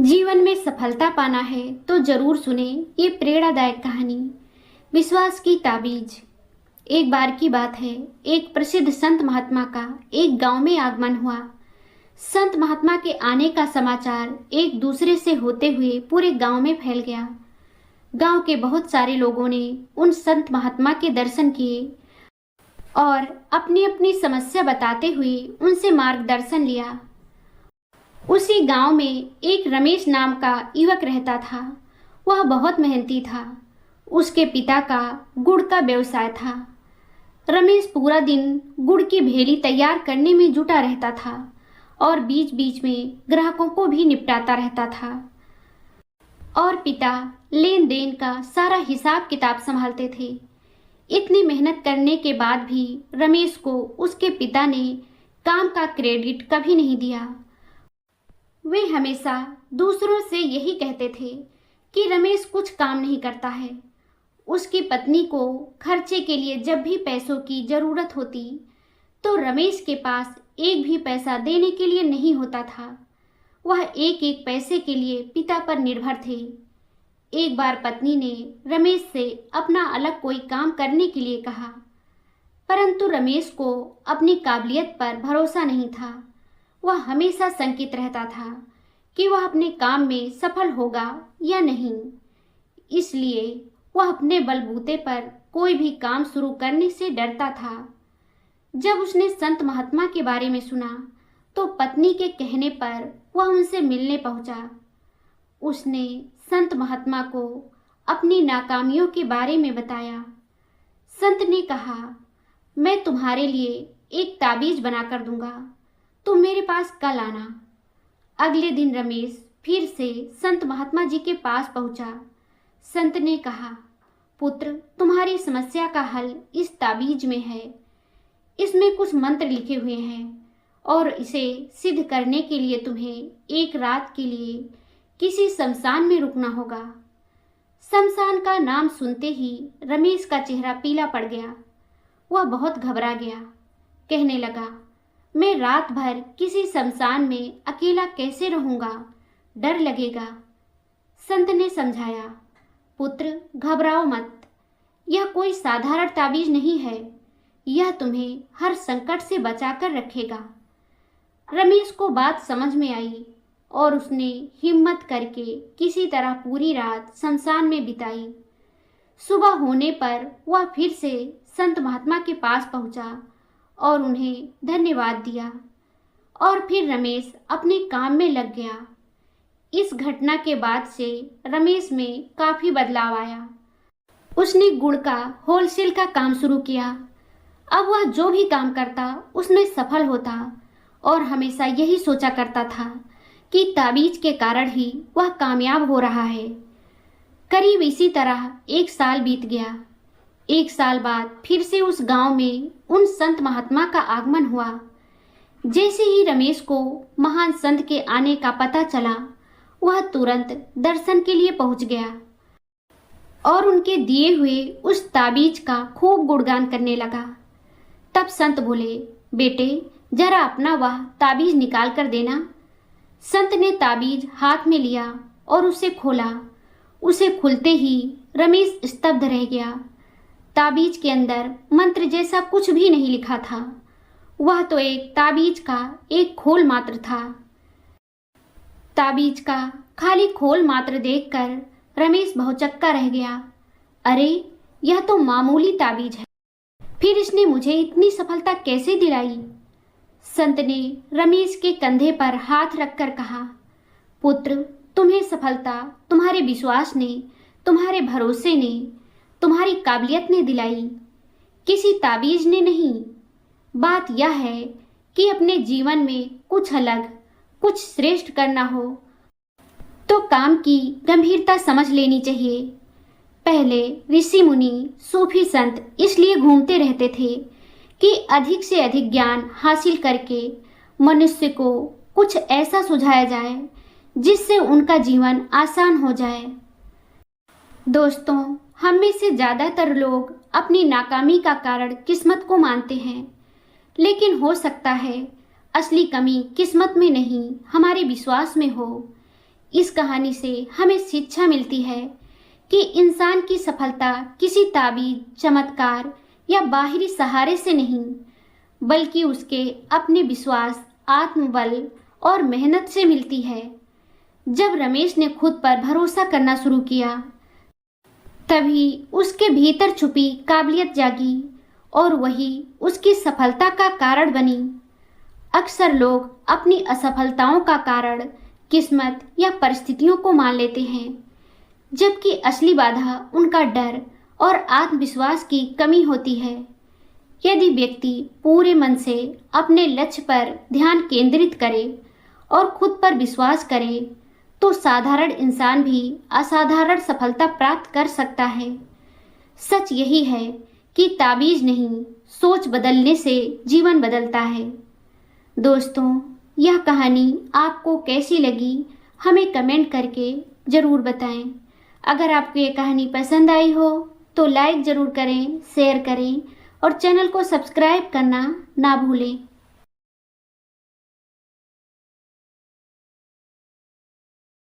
जीवन में सफलता पाना है तो जरूर सुने ये प्रेरणादायक कहानी। विश्वास की ताबीज। एक बार की बात है, एक प्रसिद्ध संत महात्मा का एक गांव में आगमन हुआ। संत महात्मा के आने का समाचार एक दूसरे से होते हुए पूरे गांव में फैल गया। गांव के बहुत सारे लोगों ने उन संत महात्मा के दर्शन किए और अपनी अपनी समस्या बताते हुए उनसे मार्गदर्शन लिया। उसी गांव में एक रमेश नाम का युवक रहता था। वह बहुत मेहनती था। उसके पिता का गुड़ का व्यवसाय था। रमेश पूरा दिन गुड़ की भेली तैयार करने में जुटा रहता था और बीच बीच में ग्राहकों को भी निपटाता रहता था। और पिता लेन देन का सारा हिसाब किताब संभालते थे। इतनी मेहनत करने के बाद भी रमेश को उसके पिता ने काम का क्रेडिट कभी नहीं दिया। वे हमेशा दूसरों से यही कहते थे कि रमेश कुछ काम नहीं करता है। उसकी पत्नी को खर्चे के लिए जब भी पैसों की ज़रूरत होती तो रमेश के पास एक भी पैसा देने के लिए नहीं होता था। वह एक एक पैसे के लिए पिता पर निर्भर थे। एक बार पत्नी ने रमेश से अपना अलग कोई काम करने के लिए कहा, परंतु रमेश को अपनी काबिलियत पर भरोसा नहीं था। वह हमेशा शंकित रहता था कि वह अपने काम में सफल होगा या नहीं। इसलिए वह अपने बलबूते पर कोई भी काम शुरू करने से डरता था। जब उसने संत महात्मा के बारे में सुना तो पत्नी के कहने पर वह उनसे मिलने पहुंचा। उसने संत महात्मा को अपनी नाकामियों के बारे में बताया। संत ने कहा, मैं तुम्हारे लिए एक ताबीज बनाकर दूंगा, तुम मेरे पास कल आना। अगले दिन रमेश फिर से संत महात्मा जी के पास पहुंचा। संत ने कहा, पुत्र, तुम्हारी समस्या का हल इस ताबीज में है। इसमें कुछ मंत्र लिखे हुए हैं और इसे सिद्ध करने के लिए तुम्हें एक रात के लिए किसी शमशान में रुकना होगा। शमशान का नाम सुनते ही रमेश का चेहरा पीला पड़ गया। वह बहुत घबरा गया। कहने लगा, मैं रात भर किसी शमशान में अकेला कैसे रहूंगा, डर लगेगा। संत ने समझाया, पुत्र, घबराओ मत। यह कोई साधारण ताबीज नहीं है। यह तुम्हें हर संकट से बचाकर रखेगा। रमेश को बात समझ में आई और उसने हिम्मत करके किसी तरह पूरी रात शमशान में बिताई। सुबह होने पर वह फिर से संत महात्मा के पास पहुंचा और उन्हें धन्यवाद दिया और फिर रमेश अपने काम में लग गया। इस घटना के बाद से रमेश में काफी बदलाव आया। उसने गुड़ का होलसेल का काम शुरू किया। अब वह जो भी काम करता उसमें सफल होता और हमेशा यही सोचा करता था कि ताबीज के कारण ही वह कामयाब हो रहा है। करीब इसी तरह एक साल बीत गया। एक साल बाद फिर से उस गांव में उन संत महात्मा का आगमन हुआ। जैसे ही रमेश को महान संत के आने का पता चला, वह तुरंत दर्शन के लिए पहुंच गया और उनके दिए हुए उस ताबीज का खूब गुणगान करने लगा। तब संत बोले, बेटे, जरा अपना वह ताबीज निकाल कर देना। संत ने ताबीज हाथ में लिया और उसे खोला। उसे खुलते ही रमेश स्तब्ध रह गया। ताबीज के अंदर मंत्र जैसा कुछ भी नहीं लिखा था। वह तो एक ताबीज का एक खोल मात्र था। ताबीज का खाली खोल मात्र देखकर रमेश भौचक्का रह गया। अरे, यह तो मामूली ताबीज है, फिर इसने मुझे इतनी सफलता कैसे दिलाई? संत ने रमेश के कंधे पर हाथ रखकर कहा, पुत्र, तुम्हें सफलता तुम्हारे विश्वास ने, तुम्हारे भरोसे ने, तुम्हारी काबिलियत ने दिलाई, किसी ताबीज ने नहीं। बात यह है कि अपने जीवन में कुछ अलग, कुछ श्रेष्ठ करना हो तो काम की गंभीरता समझ लेनी चाहिए। पहले ऋषि मुनि, सूफी संत इसलिए घूमते रहते थे कि अधिक से अधिक ज्ञान हासिल करके मनुष्य को कुछ ऐसा सुझाया जाए जिससे उनका जीवन आसान हो जाए। दोस्तों, हम में से ज़्यादातर लोग अपनी नाकामी का कारण किस्मत को मानते हैं, लेकिन हो सकता है असली कमी किस्मत में नहीं, हमारे विश्वास में हो। इस कहानी से हमें शिक्षा मिलती है कि इंसान की सफलता किसी ताबीज, चमत्कार या बाहरी सहारे से नहीं, बल्कि उसके अपने विश्वास, आत्मबल और मेहनत से मिलती है। जब रमेश ने खुद पर भरोसा करना शुरू किया, तभी उसके भीतर छुपी काबिलियत जागी और वही उसकी सफलता का कारण बनी। अक्सर लोग अपनी असफलताओं का कारण किस्मत या परिस्थितियों को मान लेते हैं, जबकि असली बाधा उनका डर और आत्मविश्वास की कमी होती है। यदि व्यक्ति पूरे मन से अपने लक्ष्य पर ध्यान केंद्रित करे और खुद पर विश्वास करे, तो साधारण इंसान भी असाधारण सफलता प्राप्त कर सकता है। सच यही है कि ताबीज नहीं, सोच बदलने से जीवन बदलता है। दोस्तों, यह कहानी आपको कैसी लगी हमें कमेंट करके ज़रूर बताएं। अगर आपको ये कहानी पसंद आई हो तो लाइक ज़रूर करें, शेयर करें और चैनल को सब्सक्राइब करना ना भूलें।